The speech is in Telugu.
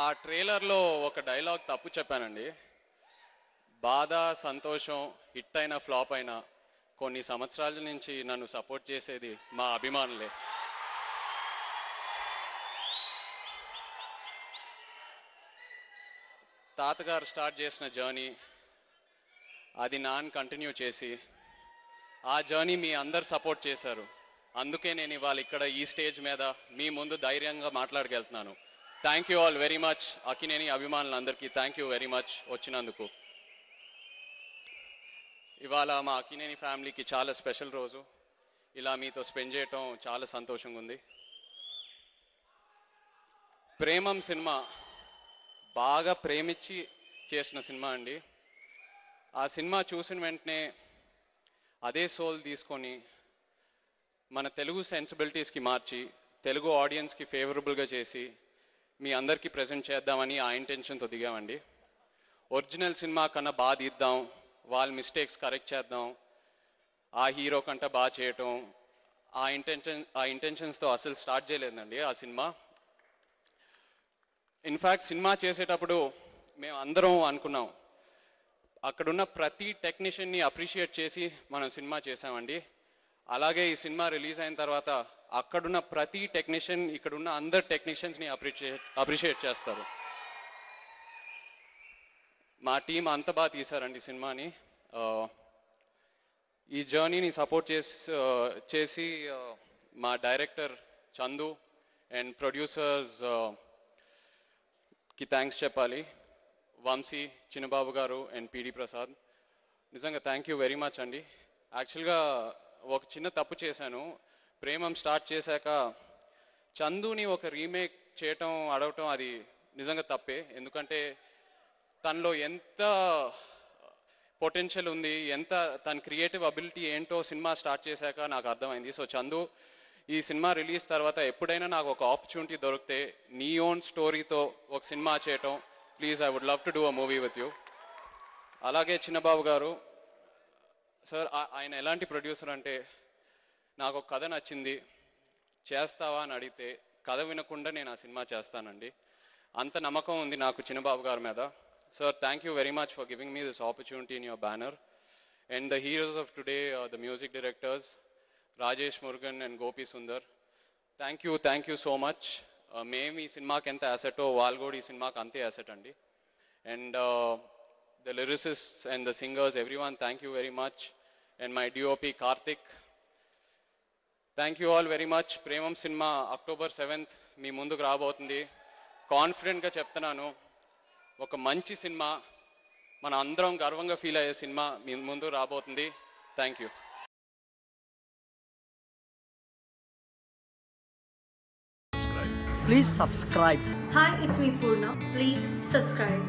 ఆ ట్రైలర్లో ఒక డైలాగ్ తప్పు చెప్పానండి. బాధ, సంతోషం, హిట్ అయినా ఫ్లాప్ అయినా కొన్ని సంవత్సరాల నుంచి నన్ను సపోర్ట్ చేసేది మా అభిమానులే. తాతగారు స్టార్ట్ చేసిన జర్నీ అది నాన్న కంటిన్యూ చేసి ఆ జర్నీ మీ అందరు సపోర్ట్ చేశారు. అందుకే నేను ఇవాళ ఇక్కడ ఈ స్టేజ్ మీద మీ ముందు ధైర్యంగా మాట్లాడగలుగుతున్నాను. Thank you all very much. Akkineni అభిమానులందరికీ థ్యాంక్ యూ వెరీ మచ్ వచ్చినందుకు. ఇవాళ మా అక్కినేని ఫ్యామిలీకి చాలా స్పెషల్ రోజు. ఇలా మీతో స్పెండ్ చేయటం చాలా సంతోషంగా ఉంది. ప్రేమం సినిమా బాగా ప్రేమించి చేసిన సినిమా అండి. ఆ సినిమా చూసిన వెంటనే అదే సోల్ తీసుకొని మన తెలుగు సెన్సిబిలిటీస్కి మార్చి తెలుగు ఆడియన్స్కి ఫేవరబుల్గా చేసి మీ అందరికీ ప్రజెంట్ చేద్దామని ఆ ఇంటెన్షన్తో దిగామండి. ఒరిజినల్ సినిమా కన్నా బాగా తీద్దాం, వాళ్ళ మిస్టేక్స్ కరెక్ట్ చేద్దాం, ఆ హీరో కంటే బాగా చేయటం, ఆ ఇంటెన్షన్స్తో అసలు స్టార్ట్ చేయలేదండి ఆ సినిమా. ఇన్ఫ్యాక్ట్ సినిమా చేసేటప్పుడు మేము అందరం అనుకున్నాం, అక్కడున్న ప్రతి టెక్నీషియన్ని అప్రిషియేట్ చేసి మనం సినిమా చేసామండి. అలాగే ఈ సినిమా రిలీజ్ అయిన తర్వాత అక్కడున్న ప్రతి టెక్నీషియన్ ఇక్కడున్న అందరు టెక్నీషియన్స్ని అప్రిషియేట్ చేస్తారు. మా టీం అంత బాగా తీశారండి సినిమాని. ఈ జర్నీని సపోర్ట్ చేసి మా డైరెక్టర్ చందు అండ్ ప్రొడ్యూసర్స్కి థ్యాంక్స్ చెప్పాలి. వంశీ, చిన్నబాబు గారు అండ్ పిడి ప్రసాద్, నిజంగా థ్యాంక్ యూ వెరీ మచ్ అండి. యాక్చువల్గా ఒక చిన్న తప్పు చేశాను. ప్రేమం స్టార్ట్ చేశాక చందుని ఒక రీమేక్ చేయటం అడగటం అది నిజంగా తప్పే. ఎందుకంటే తనలో ఎంత పొటెన్షియల్ ఉంది, ఎంత తన క్రియేటివ్ అబిలిటీ ఏంటో సినిమా స్టార్ట్ చేశాక నాకు అర్థమైంది. సో చందు, ఈ సినిమా రిలీజ్ తర్వాత ఎప్పుడైనా నాకు ఒక ఆపర్చునిటీ దొరికితే నీ ఓన్ స్టోరీతో ఒక సినిమా చేయటం, please, I would love to do a movie with you. అలాగే చిన్నబాబు గారు సార్, ఆయన ఎలాంటి ప్రొడ్యూసర్ అంటే, నాకు ఒక కథ నచ్చింది, చేస్తావా అని అడిగితే కథ వినకుండా నేను ఆ సినిమా చేస్తానండి. అంత నమ్మకం ఉంది నాకు చిన్నబాబు గారి మీద. Sir, thank you very much for giving me this opportunity in your banner. And the heroes of today, the music directors Rajesh Murugan and Gopi Sundar, thank you so much. మేము ఈ సినిమాకి ఎంత యాసెటో వాళ్ళు కూడా ఈ సినిమాకి అంతే యాసెట్ అండి. And the lyricists and the singers, everyone, thank you very much. And my DOP Karthik, thank you all very much. Premam cinema October 7th మీ ముందుకు రాబోతుంది. కాన్ఫిడెంట్గా చెప్తున్నాను, ఒక మంచి సినిమా, మన అందరం గర్వంగా ఫీల్ అయ్యే సినిమా మీ ముందు రాబోతుంది. Thank you. Please subscribe. Hi, it's me Purna. Please subscribe.